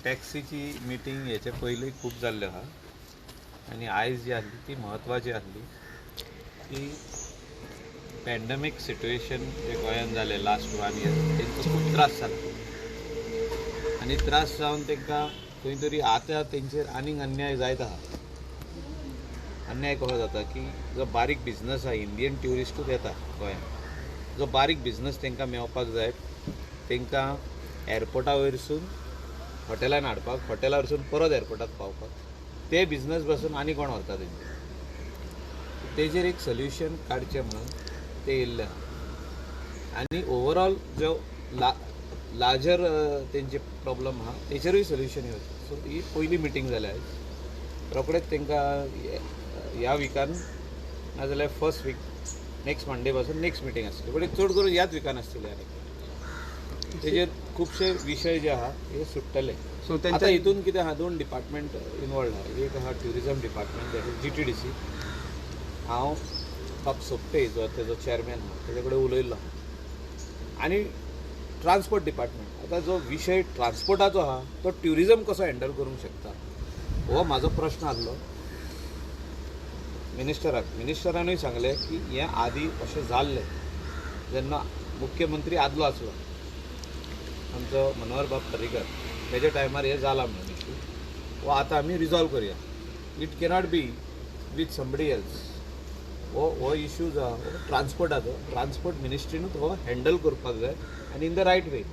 टॅक्सीची meeting हेचे पयलीं खूब जाल्ल्यो आहा आनी आयज जी आहली ती म्हत्वाची आहली की पॅन्डमीक सिट्युएशन जे गोंयांत जालें लास्ट 1 इयर तेंचो खूब त्रास जाला आनी त्रास जावन तांकां खंय तरी आतां तेंचेर आनीक अन्याय जायत आहा. अन्याय कसो जाता की जो बारीक बिझनस आहा इंडियन ट्युरिस्टूच येता गोंयांत, जो बारीक बिझनस तांकां मेळपाक जाय तांकां एअरपोर्टा वयरसून हॉटेलान हाडपाक, हॉटेला वयरसून परत एअरपोर्टाक पावपाक ते बिझनस पासून आनी कोण व्हरता तेंचे. तेजेर एक सोल्युशन काडचें म्हणून ते येयल्ले आहा आनी ओवरऑल जो लार्जर तेंचे प्रॉब्लम आहा तेचेरूय सोल्युशन येवचें. सो ही पयली मिटींग जाल्या आयज. रोखडेच तांकां ह्या विकान नाजाल्यार फर्स्ट वीक नेक्स्ट मंडे पासून नेक्स्ट मिटींग आसतली, बट चड करून ह्याच विकान आसतली आनी तेजेर खुबशे विशय जे आहा हे सुट्टले. सो आतां हितून कितें आहा, 2 डिपार्टमेंट इनवॉल्ड आहा. एक आहा tourism department, that is GTDC. हांव बाब सोपटे जो तेजो चेअरमॅन आहा तेजे कडेन उलयल्लो आनी ट्रान्सपोर्ट डिपार्टमेंट. आतां जो विशय ट्रान्सपोर्टाचो आहा तो ट्युरिजम कसो हँडल करूंक शकता हो म्हाजो प्रश्न आसलो मिनिस्टराक. मिनिस्टरानूय सांगलें की हें आदीं अशें जाल्लें जेन्ना मुख्यमंत्री आदलो आसलो आमचो मनोहर बाब पर्रीकर, तेज्या टायमार हें जाला म्हणून इशू हो आतां आमी रिजॉल्व करया. It cannot B with somebody else. हो इशू जो आहा हो ट्रान्सपोर्टाचो, ट्रान्सपोर्ट मिनिस्ट्रीनूच हो हँडल करपाक जाय आनी in the right way.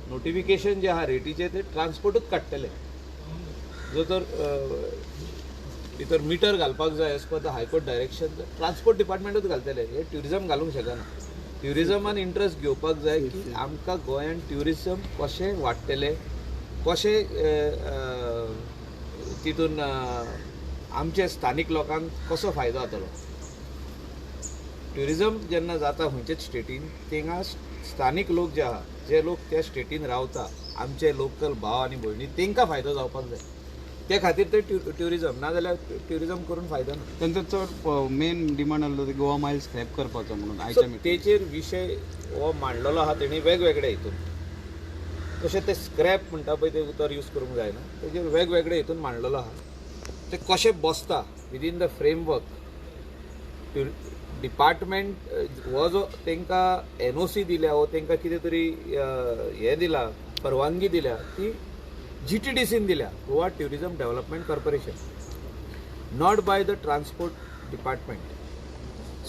Notification जे आहा रेटीचे ते ट्रान्सपोर्टूच काडटले. जो तर भितर मिटर घालपाक जाय as per the high court direction transport डिपार्टमेंटूच घालतले. हे ट्युरिजम घालूंक शकना. ट्युरिजमान इंट्रस्ट घेवपाक जाय की आमकां गोंयांत ट्युरिजम कशें वाडटलें, कशें तितून आमचे स्थानीक लोकांक कसो फायदो जातलो. ट्युरिजम जेन्ना जाता खंयच्याच स्टेटीन थिंगा स्थानीक लोक जे आहा, जे लोक त्या स्टेटीन रावता, आमचे लोकल भाव आनी भयणी तांकां फायदो जावपाक जाय. ते खातीर ते ट्युरिजम, नाजाल्यार ट्युरिजम करून फायदो ना. त्यांचा चड मेन डिमांड आसलो ते गोवा मायल स्क्रॅप करपाचो म्हणून आयच्या तेचेर विशय हो मांडलेलो आहा तेणी वेगवेगळे हितून. तशें ते स्क्रॅप म्हणटा पळय ते उतर यूज करूंक जायना, तेजेर वेगवेगळे हितून मांडलेलो आहा. ते कशें बसता विदीन द फ्रेमवर्क. डिपार्टमेंट हो जो तांकां NOC दिल्या वो तांकां कितें तरी हें दिला, परवानगी दिल्या, ती GTDCन दिल्या, Goa tourism development corporation, not by the transport department.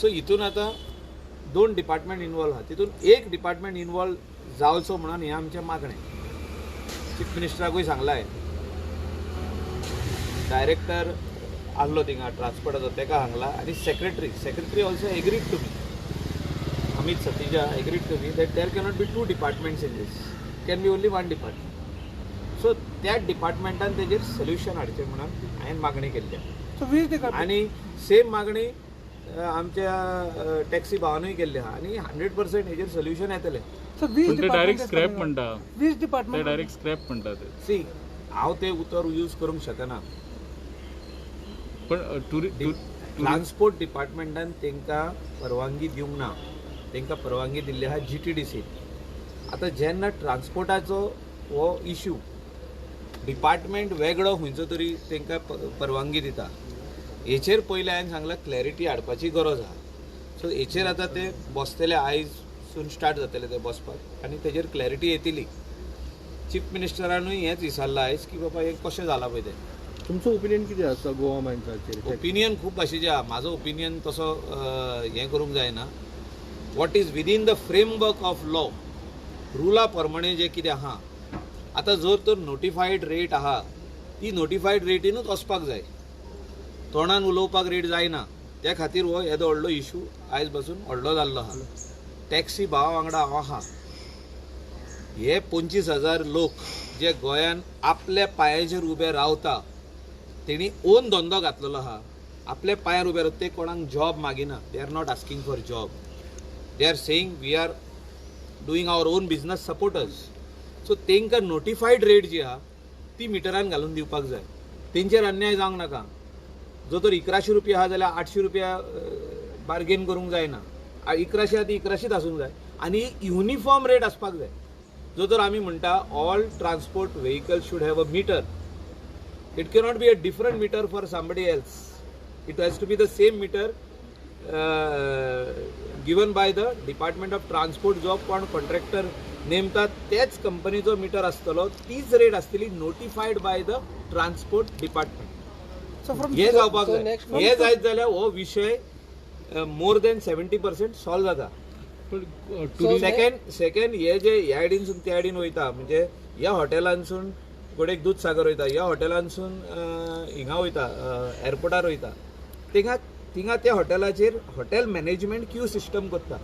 So हितून आतां 2 डिपार्टमेंट इनवॉल्व आहा. तितून एक डिपार्टमेंट इनवॉल्व जावचो म्हणून हें आमचें मागणें. चीफ मिनिस्टराकूय सांगलां हांवें. डायरेक्टर आहलो थिंगा ट्रान्सपोर्टाचो तेका सांगला आनी secretary also agreed to me, Amit Satija agreed to me that there cannot be 2 departments in these, can be only 1 department. So त्या डिपार्टमेंटान तेजेर सोल्युशन हाडचें म्हणून हांवें मागणी केल्ली आनी सेम मागणी आमच्या टॅक्सी भावानूय केल्ली आहा आनी 100% हेजेर सोल्युशन येतलें. डायरेक्ट स्क्रॅप म्हणटा, 20 डिपार्टमेंट डायरेक्ट स्क्रॅप म्हणटा ते. सी हांव ते उतर यूज करूंक शकना, पण ट्रान्सपोर्ट डिपार्टमेंटान तांकां परवानगी दिवंक ना. तांकां परवानगी दिल्ली आहा GTDC. आतां जेन्ना ट्रान्सपोर्टाचो हो इशू डिपार्टमेंट वेगळो खंयचो तरी तांकां परवानगी दिता, हेचेर पयलीं हांवें सांगलां क्लॅरिटी हाडपाची गरज आहा. सो हेचेर आतां ते बसतले, आयजसून स्टार्ट जातले ते बसपाक आनी तेजेर क्लॅरिटी येतली. चीफ मिनिस्टरानूय हेंच विचारलां आयज की बाबा हें कशें जालां पळय तें. तुमचो ओपिनियन कितें आसता गोवा मायल्साचेर? ओपिनियन खूब भाशेचें आहा. म्हाजो ओपिनियन तसो हें करूंक जायना. What is within the framework of law, रुला प्रमाणे जें कितें आहा. आतां जर तर नोटिफायड रेट आहा ती नोटिफायड रेटीनूच वचपाक जाय, तोंडान उलोवपाक रेट जायना. त्या खातीर हो येदो व्हडलो इशू आयज पासून व्हडलो जाल्लो आहा. टॅक्सी भावा वांगडा हांव आहा. हे 25,000 लोक जे गोंयान आपल्या पांयाचेर उबे रावता, तेणी ओन धंदो घातलेलो आहा, आपल्या पांयार उबे रावता. ते कोणाक जॉब मागिना. They are not asking for job. They are saying we are doing our own business supporters. So तांकां नोटिफायड रेट जी आहा ती मिटरान घालून दिवपाक जाय. तेंचेर अन्याय जावंक नाका. जो तर 1100 रुपया आहा जाल्यार 800 रुपया बार्गेन करूंक जायना. 1100 आहा ती 1100च आसूंक जाय आनी युनिफॉर्म रेट आसपाक जाय. जो तर आमी म्हणटा all transport vehicle should have a meter. It cannot be a different meter for somebody else. It has to be the same meter given by the department of transport. जो कोण contractor नेमतात तेच कंपनीचो मीटर आसतलो, तीच rate आसतली notified by the transport department. हे जावपाक जाय. हे जायत जाल्यार हो विशय मोर देन 70% सॉल्व जाता. सेकंड हे जे ह्या आयडीनसून त्या आयडीन वयता, म्हणजे ह्या हॉटेलांसून गोडेक दूधसागर वयता, ह्या हॉटेलांसून हिंगा वयता एअरपोर्टार वयता, थिंगा त्या हॉटेलाचेर हॉटेल मॅनेजमेंट क्यू सिस्टम करता.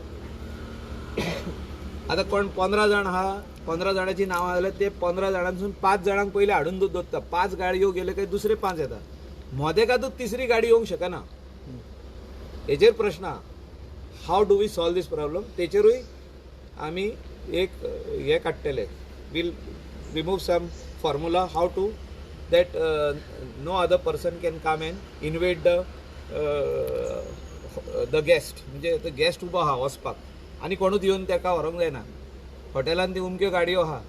आतां कोण 15 जाण आहा, 15 जाणांची नांवां जाल्यार ते 15 जाणांसून 5 जाणांक पयलीं हाडून दूद दवरता. 5 गाडयो गेले काय दुसरे 5 येता. मोदेकातूच तिसरी गाडी येवंक शकना. हेजेर प्रश्न आहा. How do we solve this problem? तेचेरूय आमी एक हे काडटले. We'll remove some formula have to that no other person can come and invite the guest. म्हणजे तो गेस्ट उबो आहा वचपाक आनी कोणूच येवन ताका व्हरोंक जायना. हॉटेलांत त्यो उमक्यो गाडयो आहा,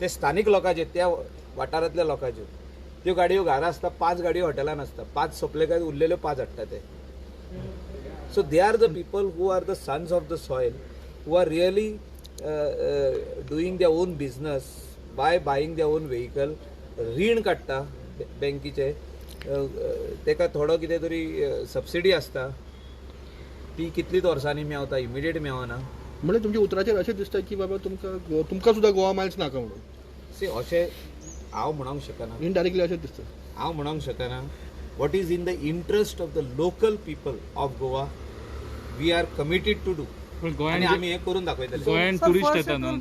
ते स्थानीक लोकांचे, त्या वाठारांतल्या लोकांच्यो. त्यो गाडयो घरा आसता, 5 गाडयो हॉटेलान आसता. 5 सोंपले काय उरलेल्यो 5 हाडटा ते. So they are the people who are the sons of the soil, who are really doing their own business by buying their own vehicle. रीण काडटा बँकीचे, तेका थोडो कितें तरी सबसिडी आसता, ती कितलीच वर्सांनी मेवता, इमिडिएट मेवना. म्हणजे तुमच्या उतराचेर अशें दिसता की बाबा तुमकां सुद्धा गोवा मायल्स नाका म्हणून. सी अशें हांव म्हणूंक शकना. इनडायरेक्टली अशें दिसता. हांव म्हणूंक शकना. What is in the interest of the local people of Goa, we are committed to do. आणि आम्ही हे करून दाखवतले. गोंयान टुरिस्ट येता न्हू,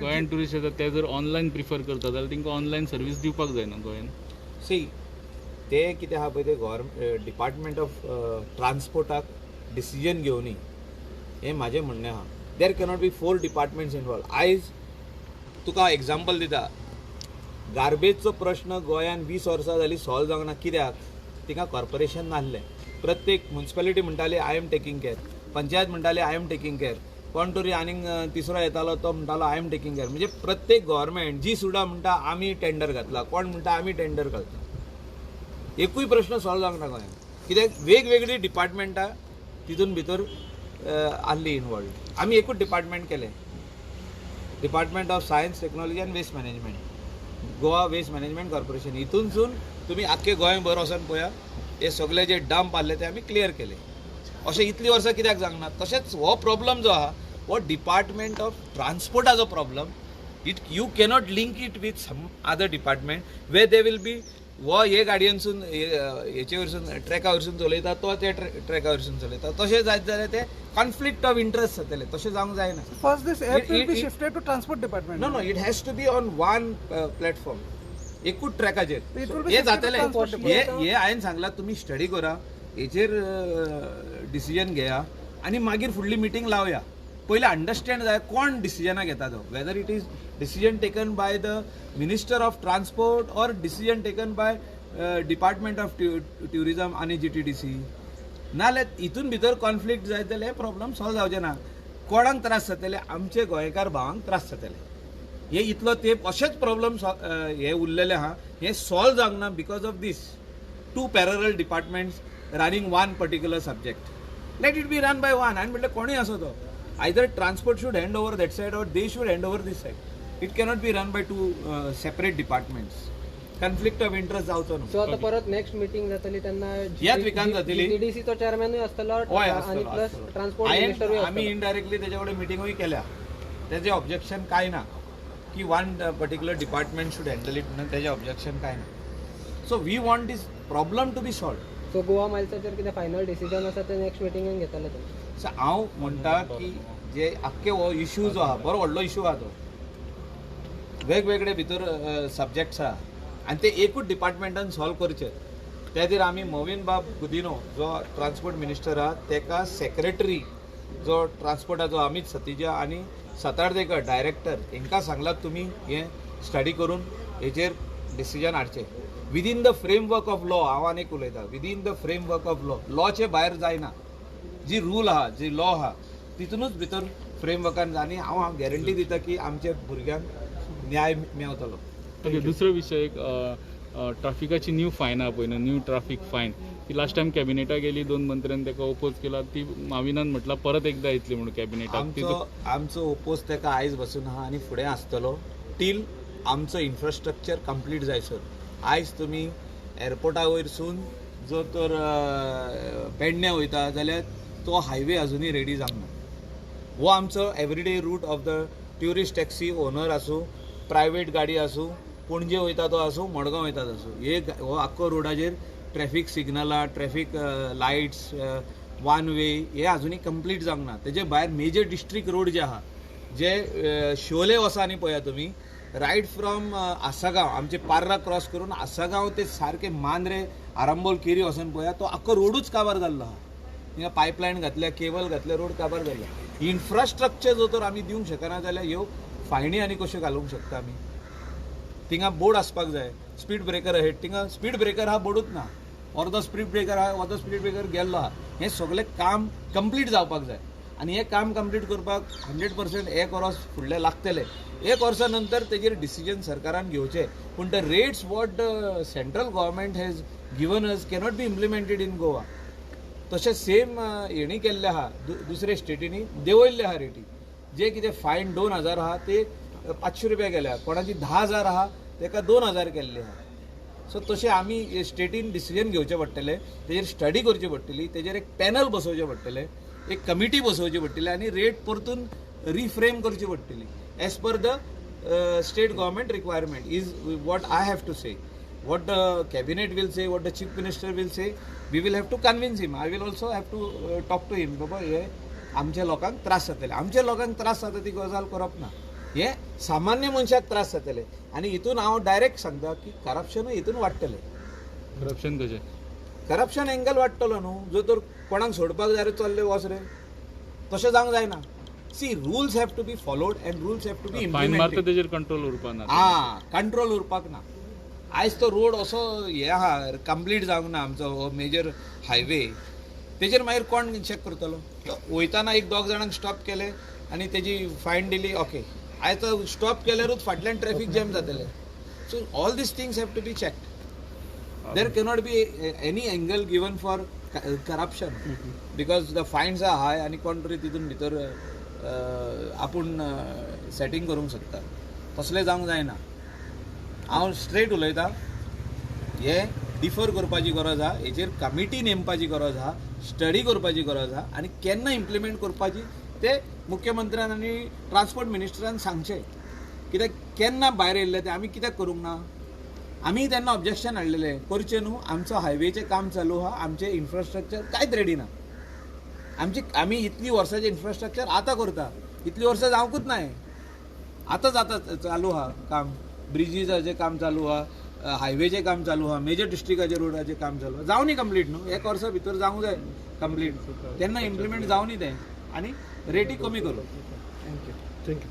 गोंयान टुरिस्ट येता ते जर ऑनलायन प्रिफर करता जाल्यार तांकां ऑनलायन सर्वीस दिवपाक जाय न्हू गोंयान. सी ते कितें आहा पळय ते गव्हर्मेंट डिपार्टमेंट ऑफ ट्रान्सपोर्टाक डिसिजन घेवनी, हें म्हाजें म्हणणें आहा. देर कॅनॉट बी 4 डिपार्टमेंट्स इनवॉल्व. आयज तुका एग्जाम्पल दिता. गार्बेजचो प्रश्न गोंयान 20 वर्सां जालीं सॉल्व जावंक ना. कित्याक? तिका कॉर्पोरेशन नासलें. प्रत्येक म्युन्सिपालिटी म्हणटाली I am taking care, panchayat म्हणटाली आय एम टेकिंग केअर, कोण तरी आनीक तिसरो येतालो तो म्हणटालो आय एम टेकिंग केअर. म्हणजे प्रत्येक गव्हर्मेंट जी सुद्दां म्हणटा आमी टेंडर घातला, कोण म्हणटा आमी टेंडर घालता. एकूय प्रश्न सॉल्व जावंक ना गोंयान. कित्याक वेगवेगळी डिपार्टमेंटां तितून भितर आसली इनवॉल्व. आमी एकूच डिपार्टमेंट केलें, डिपार्टमेंट ऑफ सायन्स टेक्नॉलॉजी आनी waste management, Goa waste management corporation. हितूनसून तुमी आख्खे गोंयभर वचून पळया, हे सगळे जे डंप आसले ते आमी क्लियर केले. अशें इतलीं वर्सां कित्याक जावंक ना? तशेंच हो प्रॉब्लम जो आहा हो डिपार्टमेंट ऑफ ट्रान्सपोर्टाचो problem. You cannot link it with some other department way they will be वो हे गाडयेनसून हेचे वयरसून ट्रॅका वयरसून चलयता, तो त्या ट्रॅका वयरसून चलयता. तशें जायत जाल्यार ते कॉन्फ्लिक्ट ऑफ इंट्रस्ट जातले. तशें जावंक जायना. First, this app will be shifted to transport department. No, it has to be on one platform. एकूच ट्रॅकाचेर It will be हे shifted to जातले. transport हे हांवें सांगलां तुमी स्टडी करा, हेचेर डिसिजन घेया आनी मागीर फुडली मिटींग लावया. पयलीं अंडरस्टँड जाय कोण डिसिजनाक येता तो, whether it is decision taken by the minister of transport or decision taken by department of tourism आनी GTDC. नाल्यार हितून भितर कॉन्फ्लिक्ट जायत जाल्यार हे प्रॉब्लम सॉल्व जावचे ना. कोणाक त्रास जातले? आमचे गोंयकार भावांक त्रास जातले. हे इतलो तेप अशेच प्रॉब्लम हे उरलेले आहा. हे सॉल्व जावंक ना because of these 2 parallel departments running one particular subject. Let it be run by one. हांवें म्हटलें कोणूय असो तो, either transport should hand over that side or they should hand over these side. It cannot be run by 2 separate departments. Conflict of interest जावचो न्हू. So आता परत next meeting जातली तेन्ना ह्याच विकान जातली. GTDCचो चेअरमॅनूय आसतलो हय आणि प्लस आसतलो. ट्रान्सपोर्ट मिनिस्टरूय आमी इनडायरेक्टली तेजे कडेन मिटिंगूय केल्या. तेजें ऑब्जेक्शन कांय ना की one particular department should handle it म्हणून तेजें ऑब्जेक्शन कांय ना. So we want this problem to be solve. So Goa मायल्साचेर कितें फायनल डिसिजन आसा ते नेक्स्ट मिटिंगेन घेतले ते. सो हांव म्हणटा की जे आख्खे हो इश्यू जो आहा बरो व्हडलो इश्यू आहा तो, वेगवेगळे भितर सब्जेक्ट्स आहा आनी ते एकूच डिपार्टमेंटान सॉल्व करचे. त्या खातीर आमी मोविन बाब गुदिनो जो ट्रान्सपोर्ट मिनिस्टर आहा तेका सेक्रेटरी जो ट्रान्सपोर्टाचो अमित सतिजा आनी सतार्देकर डायरेक्टर हांकां सांगलां तुमी हें स्टडी करून हेचेर डिसिजन हाडचें within the framework of law. हांव आनीक उलयतां, within the framework of law. लॉचे भायर जायना. जी रूल आहा, जी लॉ आहा तितूनच भितर फ्रेमवर्कान आनी हांव गॅरंटी दिता की आमच्या भुरग्यांक न्याय मेळटलो. ओके, दुसरो विषय एक ट्राफिकाची न्यू फायन आहा पळय न्हू, न्यू ट्राफीक फायन, ती लास्ट टायम कॅबिनेटाक गेली, 2 मंत्र्यांनी ताका ओपोज केला, ती माविनान म्हटला परत एकदा येतली म्हणून कॅबिनेटाक. आमचो ओपोज ताका आयज बसून आहा आनी फुडें आसतलो टील आमचो इन्फ्रास्ट्रक्चर कंप्लीट जायसर. आयज तुमी एअरपोर्टा वयरसून जो तर पेडण्या वयता जाल्यार तो हायवे अजुनूय रेडी जावंक ना. हो आमचो everyday route of the tourist taxi owner आसूं, प्रायवेट गाडी आसूं, पणजे वयता तो आसूं, मडगांव वयता तो आसूं, हो आख्खो रोडाचेर ट्रॅफीक सिग्नलां, ट्रॅफीक लायट्स, वन वे हे अजुनूय कंप्लीट जावंक ना. तेजे भायर मेजर डिस्ट्रिक्ट रोड जे आहा, जे शोले वसा न्ही पळया तुमी, रायट फ्रॉम आसागांव आमचे पार्रा क्रॉस करून आसागांव ते सारके मांद्रे आरंबोल केरी वचून पळया, तो आख्खो रोडूच काबार जाल्लो आहा. हिंगा पायपलायन घातल्या, केबल घातल्या, रोड काबार जाल्लो. इन्फ्रास्ट्रक्चर जो तर आमी दिवंक शकना जाल्यार ह्यो फायनी आनी कश्यो घालूंक शकता आमी. थिंगा बोर्ड आसपाक जाय, स्पीड ब्रेकर अहेड, थिंगा स्पीड ब्रेकर आहा बोर्डूच ना, अर्दो स्पीड ब्रेकर आहा, अर्दो स्पीड ब्रेकर गेल्लो आहा. हें सगळें काम कंप्लीट जावपाक जाय आनी हें काम कंप्लीट करपाक 100% 1 वर्स फुडलें लागतलें. 1 वर्सा नंतर तेजेर डिसिजन सरकारान घेवचें. पूण the rates what the central government has given us cannot be implemented in Goa. तशें सेम हेणी केल्लें आहा दुसऱ्या स्टेटींनी, देंवयल्ले आहा रेटी. जे कितें फायन 2000 आहा ते 500 रुपया केल्या, कोणाची 10,000 आहा ताका 2000 केल्ले आहा. सो तशें आमी स्टेटीन डिसिजन घेवचें पडटलें, तेजेर स्टडी करची पडटली, तेजेर एक पॅनल बसोवचें पडटलें, एक कमिटी बसोवची पडटली आनी रेट परतून रिफ्रेम करची पडटली as per the state government requirement is what I have to say. What the cabinet will say, what the chief minister will say, we will have to convince him. I will also have to talk to him. बाबा हे आमच्या लोकांक त्रास जातले, आमच्या लोकांक त्रास जाता ती गजाल करप ना. हे सामान्य मनशाक त्रास जातले आनी हितून हांव डायरेक्ट सांगता की करप्शनूय हितून वाडटलें. करप्शन कशें? करप्शन एंगल वाडटलो न्हू. जो तर कोणाक सोडपाक जाय रे चल्ले वच रे, तशें जावंक जायना. See, rules have to be followed and rules have to be fine मारता इम्प्लिमेंटेड. तेजेर कंट्रोल उरपा ना. कंट्रोल उरपाक ना. आयज तो रोड असो हे आहा, कंप्लीट जावंक ना आमचो हो मेजर हायवे. तेजेर मागीर कोण चॅक करतलो? वयताना 1-2 जाणांक स्टॉप केले आनी तेजी फायन दिली, ओके. आयज तो स्टॉप केल्यारूच फाटल्यान ट्रॅफीक जॅम जातलें. So all these things have to be checked. There cannot be any angle given for corruption because the fines are high आनी कोण तरी तितून भितर आपूण सेटींग करूंक शकता. तसलें जावंक जायना. हांव स्ट्रेट उलयतां, हे डिफर करपाची गरज आहा, हेचेर कमिटी नेमपाची गरज आहा, स्टडी करपाची गरज आहा आनी केन्ना इम्प्लिमेंट करपाची ते मुख्यमंत्र्यान आनी ट्रान्सपोर्ट मिनिस्टरान सांगचें. कित्याक केन्ना भायर येयल्ले ते आमी कित्याक करूंक ना? आमी तेन्ना ऑब्जेक्शन हाडलेलें, करचें न्हू, आमचो हायवेचें काम चालू आहा, आमचें इन्फ्रास्ट्रक्चर कांयच रेडी ना. आमी इतलीं वर्साचें इन्फ्रास्ट्रक्चर आतां करता, इतलीं वर्सां जावंकूच ना. हें आतां जाता चालू आहा काम, ब्रिजीसाचें काम चालू आहा, हायवेचें काम चालू आहा, मेजर डिस्ट्रिक्टाचें रोडाचें काम चालू आहा. जावं न्ही कंप्लीट न्हू, 1 वर्सा भितर जावंक जाय कंप्लीट. तेन्ना इम्प्लिमेंट जावं न्ही तें आनी रेटी कमी करूं. थँक्यू.